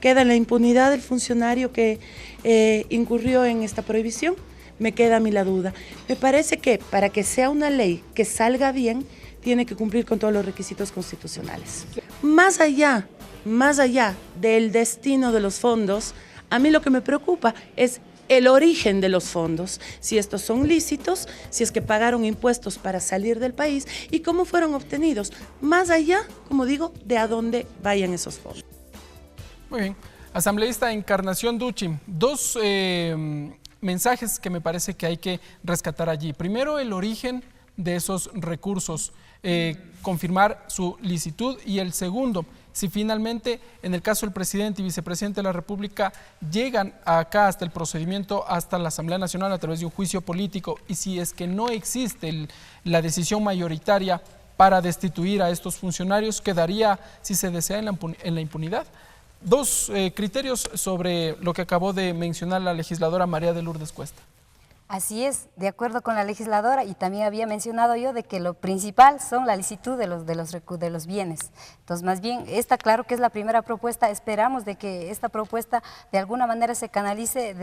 ¿Queda en la impunidad del funcionario que incurrió en esta prohibición? Me queda a mí la duda. Me parece que para que sea una ley que salga bien, tiene que cumplir con todos los requisitos constitucionales. Más allá del destino de los fondos, a mí lo que me preocupa es el origen de los fondos, si estos son lícitos, si es que pagaron impuestos para salir del país y cómo fueron obtenidos, más allá, como digo, de a dónde vayan esos fondos. Muy bien. Asambleísta Encarnación Ducci, dos mensajes que me parece que hay que rescatar allí. Primero, el origen de esos recursos, confirmar su licitud, y el segundo, si finalmente en el caso del presidente y vicepresidente de la República llegan acá hasta el procedimiento, hasta la Asamblea Nacional a través de un juicio político, y si es que no existe la decisión mayoritaria para destituir a estos funcionarios, quedaría, si se desea, en la impunidad. Dos criterios sobre lo que acabó de mencionar la legisladora María de Lourdes Cuesta. Así es, de acuerdo con la legisladora, y también había mencionado yo de que lo principal son la licitud de los bienes. Entonces, más bien, esta claro que es la primera propuesta, esperamos de que esta propuesta de alguna manera se canalice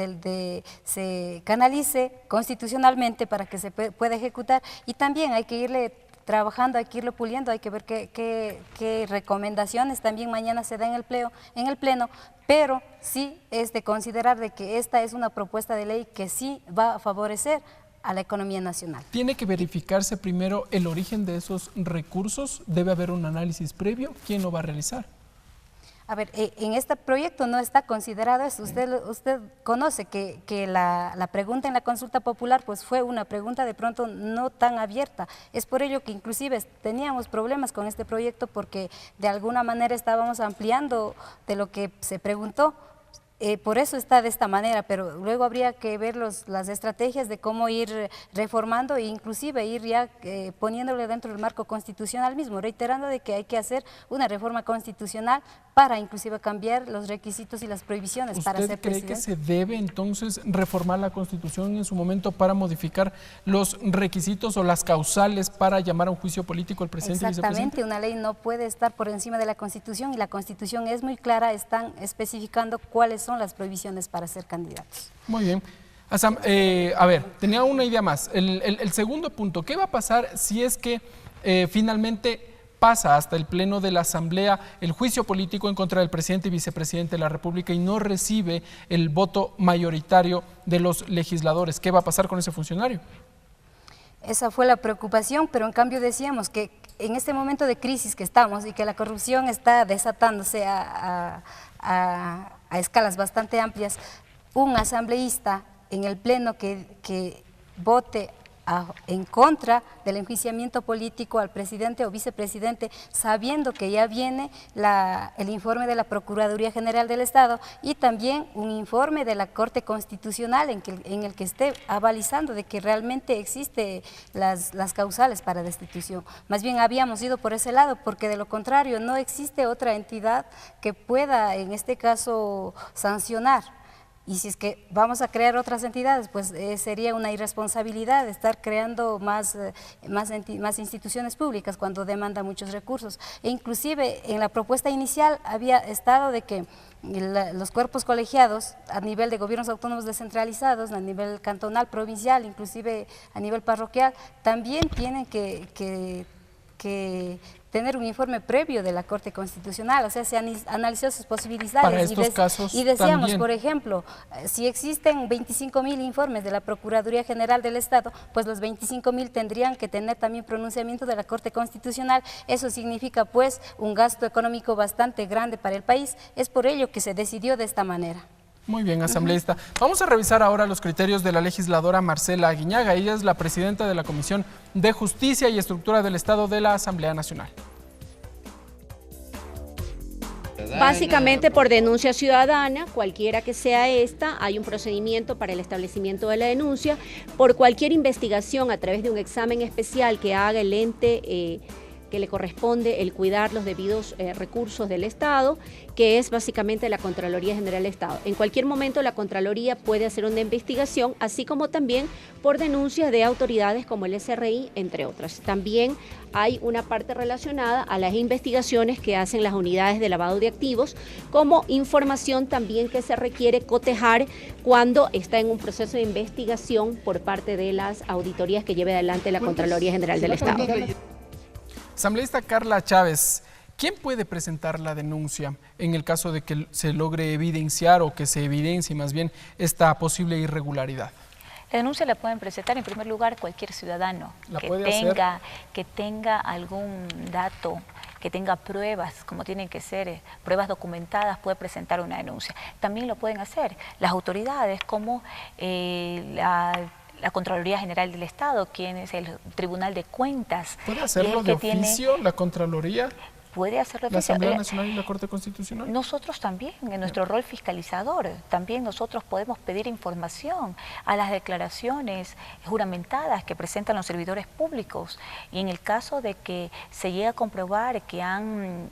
constitucionalmente para que se pueda ejecutar, y también hay que irle trabajando, hay que irlo puliendo, hay que ver qué recomendaciones también mañana se da en el pleno, pero sí es de considerar de que esta es una propuesta de ley que sí va a favorecer a la economía nacional. ¿Tiene que verificarse primero el origen de esos recursos? ¿Debe haber un análisis previo? ¿Quién lo va a realizar? A ver, en este proyecto no está considerado eso. Usted conoce que la pregunta en la consulta popular pues fue una pregunta de pronto no tan abierta. Es por ello que inclusive teníamos problemas con este proyecto, porque de alguna manera estábamos ampliando de lo que se preguntó. Por eso está de esta manera, pero luego habría que ver las estrategias de cómo ir reformando e inclusive ir ya poniéndole dentro del marco constitucional mismo, reiterando de que hay que hacer una reforma constitucional para inclusive cambiar los requisitos y las prohibiciones para ser presidente. ¿Usted cree que se debe entonces reformar la Constitución en su momento para modificar los requisitos o las causales para llamar a un juicio político al presidente y vicepresidente? Exactamente, una ley no puede estar por encima de la Constitución y la Constitución es muy clara, están especificando cuáles son las prohibiciones para ser candidatos. Muy bien. A ver, tenía una idea más. El segundo punto, ¿qué va a pasar si es que finalmente pasa hasta el Pleno de la Asamblea el juicio político en contra del presidente y vicepresidente de la República y no recibe el voto mayoritario de los legisladores? ¿Qué va a pasar con ese funcionario? Esa fue la preocupación, pero en cambio decíamos que en este momento de crisis que estamos y que la corrupción está desatándose a escalas bastante amplias, un asambleísta en el Pleno que vote en contra del enjuiciamiento político al presidente o vicepresidente, sabiendo que ya viene el informe de la Procuraduría General del Estado y también un informe de la Corte Constitucional en el que esté avalizando de que realmente existe las causales para destitución. Más bien habíamos ido por ese lado, porque de lo contrario no existe otra entidad que pueda en este caso sancionar. Y si es que vamos a crear otras entidades, pues sería una irresponsabilidad estar creando más instituciones públicas cuando demanda muchos recursos. E inclusive en la propuesta inicial había estado de que los cuerpos colegiados a nivel de gobiernos autónomos descentralizados, a nivel cantonal, provincial, inclusive a nivel parroquial, también tienen que tener un informe previo de la Corte Constitucional, o sea, se analizó sus posibilidades. Para estos casos y decíamos, también, por ejemplo, si existen 25.000 informes de la Procuraduría General del Estado, pues los 25.000 tendrían que tener también pronunciamiento de la Corte Constitucional. Eso significa pues un gasto económico bastante grande para el país. Es por ello que se decidió de esta manera. Muy bien, asambleísta. Vamos a revisar ahora los criterios de la legisladora Marcela Aguiñaga. Ella es la presidenta de la Comisión de Justicia y Estructura del Estado de la Asamblea Nacional. Básicamente por denuncia ciudadana, cualquiera que sea esta, hay un procedimiento para el establecimiento de la denuncia. Por cualquier investigación a través de un examen especial que haga el ente que le corresponde el cuidar los debidos recursos del Estado, que es básicamente la Contraloría General del Estado. En cualquier momento la Contraloría puede hacer una investigación, así como también por denuncias de autoridades como el SRI, entre otras. También hay una parte relacionada a las investigaciones que hacen las unidades de lavado de activos, como información también que se requiere cotejar cuando está en un proceso de investigación por parte de las auditorías que lleve adelante la Contraloría General del Estado. Asambleísta Carla Chávez, ¿quién puede presentar la denuncia en el caso de que se logre evidenciar o que se evidencie más bien esta posible irregularidad? La denuncia la pueden presentar en primer lugar cualquier ciudadano que tenga algún dato, que tenga pruebas, como tienen que ser pruebas documentadas, puede presentar una denuncia. También lo pueden hacer las autoridades como la Contraloría General del Estado, quien es el Tribunal de Cuentas. ¿Puede hacerlo de oficio la Contraloría? Puede hacerlo de ¿La oficio. Asamblea Nacional y la Corte Constitucional? Nosotros también, en nuestro rol fiscalizador, también nosotros podemos pedir información a las declaraciones juramentadas que presentan los servidores públicos. Y en el caso de que se llegue a comprobar que han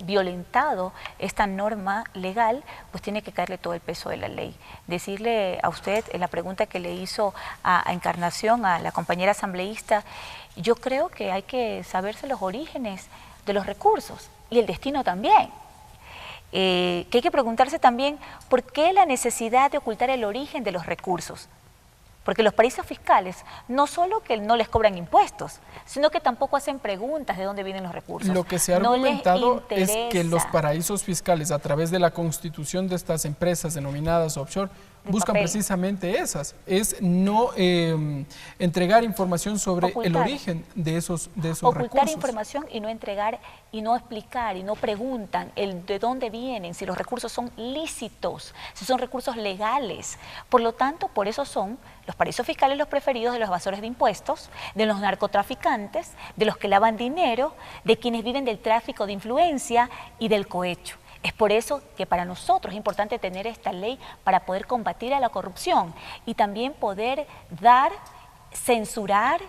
violentado esta norma legal, pues tiene que caerle todo el peso de la ley. Decirle a usted, en la pregunta que le hizo a Encarnación, a la compañera asambleísta, yo creo que hay que saberse los orígenes de los recursos y el destino también. Que hay que preguntarse también por qué la necesidad de ocultar el origen de los recursos. Porque los paraísos fiscales no solo que no les cobran impuestos, sino que tampoco hacen preguntas de dónde vienen los recursos. Lo que se ha argumentado es que los paraísos fiscales, a través de la constitución de estas empresas denominadas offshore, buscan precisamente esas, es no entregar información sobre el origen de esos recursos. Ocultar información y no entregar, y no explicar, y no preguntan de dónde vienen, si los recursos son lícitos, si son recursos legales. Por lo tanto, por eso son los paraísos fiscales los preferidos de los evasores de impuestos, de los narcotraficantes, de los que lavan dinero, de quienes viven del tráfico de influencia y del cohecho. Es por eso que para nosotros es importante tener esta ley para poder combatir a la corrupción y también poder censurar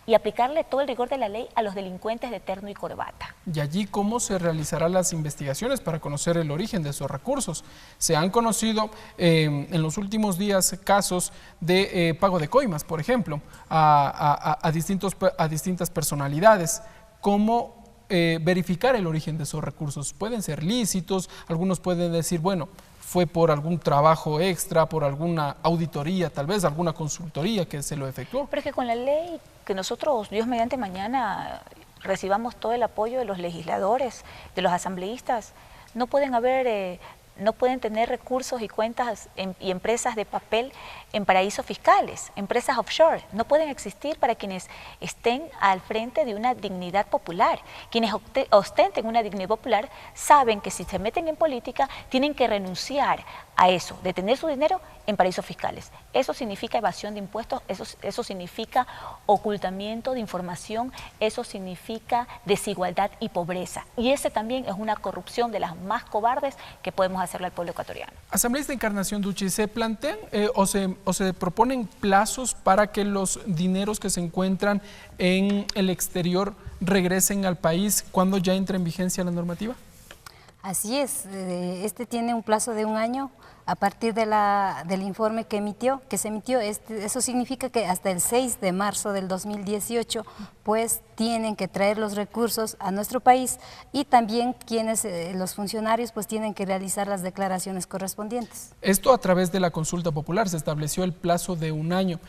y aplicarle todo el rigor de la ley a los delincuentes de terno y corbata. ¿Y allí cómo se realizarán las investigaciones para conocer el origen de esos recursos? Se han conocido en los últimos días casos de pago de coimas, por ejemplo, a distintas personalidades. ¿Cómo verificar el origen de esos recursos? Pueden ser lícitos, algunos pueden decir, bueno, fue por algún trabajo extra, por alguna auditoría, tal vez alguna consultoría que se lo efectuó. Pero es que con la ley que nosotros, Dios mediante mañana, recibamos todo el apoyo de los legisladores, de los asambleístas, no pueden tener recursos y cuentas y empresas de papel en paraísos fiscales, empresas offshore. No pueden existir para quienes estén al frente de una dignidad popular. Quienes ostenten una dignidad popular saben que si se meten en política tienen que renunciar a eso, de tener su dinero en paraísos fiscales. Eso significa evasión de impuestos, eso significa ocultamiento de información, eso significa desigualdad y pobreza. Y ese también es una corrupción de las más cobardes que podemos hacerle al pueblo ecuatoriano. Asambleísta Encarnación Duchi, ¿se plantean o se proponen plazos para que los dineros que se encuentran en el exterior regresen al país cuando ya entre en vigencia la normativa? Así es, este tiene un plazo de 1 año a partir del informe que se emitió. Eso significa que hasta el 6 de marzo del 2018 pues tienen que traer los recursos a nuestro país y también los funcionarios pues tienen que realizar las declaraciones correspondientes. Esto a través de la consulta popular se estableció el plazo de 1 año.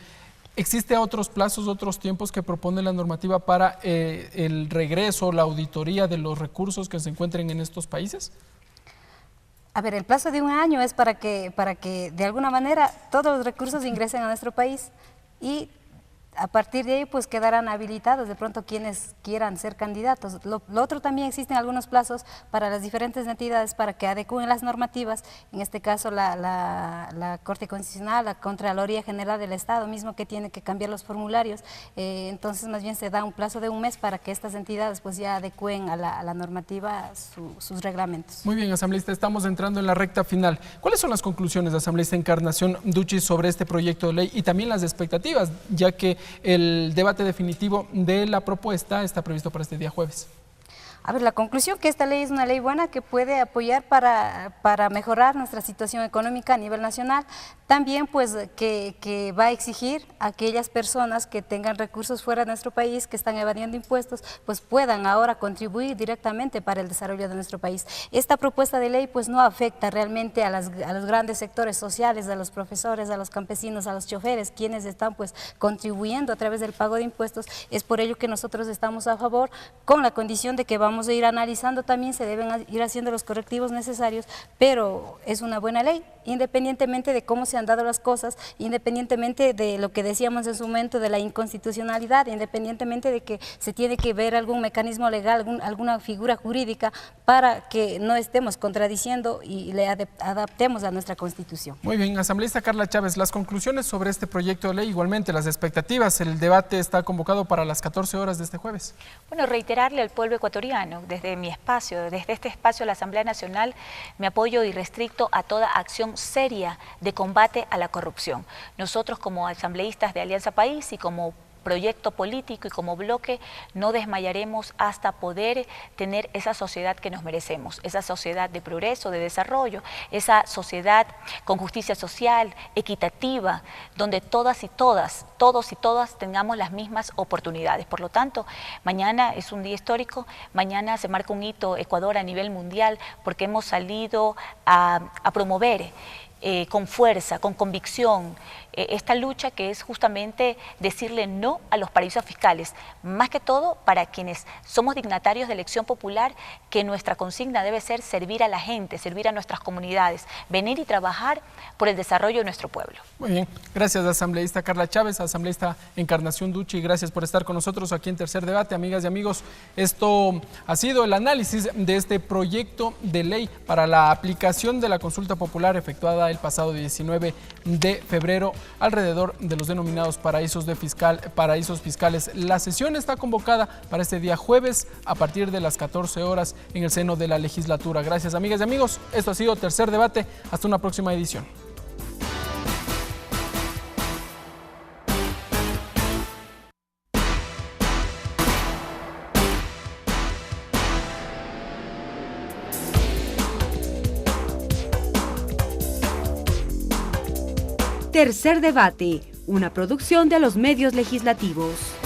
¿Existe otros plazos, otros tiempos que propone la normativa para el regreso, la auditoría de los recursos que se encuentren en estos países? A ver, el plazo de 1 año es para que de alguna manera todos los recursos ingresen a nuestro país y a partir de ahí pues quedarán habilitados de pronto quienes quieran ser candidatos. Lo otro también existen algunos plazos para las diferentes entidades para que adecúen las normativas, en este caso la Corte Constitucional, la Contraloría General del Estado mismo que tiene que cambiar los formularios, entonces más bien se da un plazo de 1 mes para que estas entidades pues ya adecúen a la normativa sus reglamentos. Muy bien, asambleísta, estamos entrando en la recta final. ¿Cuáles son las conclusiones de asambleísta Encarnación Duchi sobre este proyecto de ley y también las expectativas, ya que el debate definitivo de la propuesta está previsto para este día jueves? A ver, la conclusión que esta ley es una ley buena que puede apoyar para mejorar nuestra situación económica a nivel nacional. También pues que va a exigir a aquellas personas que tengan recursos fuera de nuestro país, que están evadiendo impuestos, pues puedan ahora contribuir directamente para el desarrollo de nuestro país. Esta propuesta de ley pues no afecta realmente a los grandes sectores sociales, a los profesores, a los campesinos, a los choferes, quienes están pues contribuyendo a través del pago de impuestos. Es por ello que nosotros estamos a favor, con la condición de que vamos a ir analizando también, se deben ir haciendo los correctivos necesarios, pero es una buena ley, independientemente de cómo se han dado las cosas, independientemente de lo que decíamos en su momento de la inconstitucionalidad, independientemente de que se tiene que ver algún mecanismo legal, alguna figura jurídica para que no estemos contradiciendo y le adaptemos a nuestra Constitución. Muy bien, asambleísta Carla Chávez, las conclusiones sobre este proyecto de ley, igualmente las expectativas, el debate está convocado para las 14 horas de este jueves. Bueno, reiterarle al pueblo ecuatoriano, desde mi espacio, desde este espacio de la Asamblea Nacional, mi apoyo irrestricto a toda acción seria de combate a la corrupción. Nosotros como asambleístas de Alianza País y como proyecto político y como bloque no desmayaremos hasta poder tener esa sociedad que nos merecemos, esa sociedad de progreso, de desarrollo, esa sociedad con justicia social, equitativa, donde todas y todas, todos y todas tengamos las mismas oportunidades. Por lo tanto, mañana es un día histórico, mañana se marca un hito Ecuador a nivel mundial porque hemos salido a promover con fuerza, con convicción, esta lucha que es justamente decirle no a los paraísos fiscales, más que todo para quienes somos dignatarios de elección popular, que nuestra consigna debe ser servir a la gente, servir a nuestras comunidades, venir y trabajar por el desarrollo de nuestro pueblo. Muy bien, gracias asambleísta Carla Chávez, asambleísta Encarnación Duchi, gracias por estar con nosotros aquí en Tercer Debate. Amigas y amigos, esto ha sido el análisis de este proyecto de ley para la aplicación de la consulta popular efectuada el pasado 19 de febrero alrededor de los denominados paraísos fiscales. La sesión está convocada para este día jueves a partir de las 14 horas en el seno de la legislatura. Gracias, amigas y amigos. Esto ha sido Tercer Debate. Hasta una próxima edición. Tercer debate, una producción de los medios legislativos.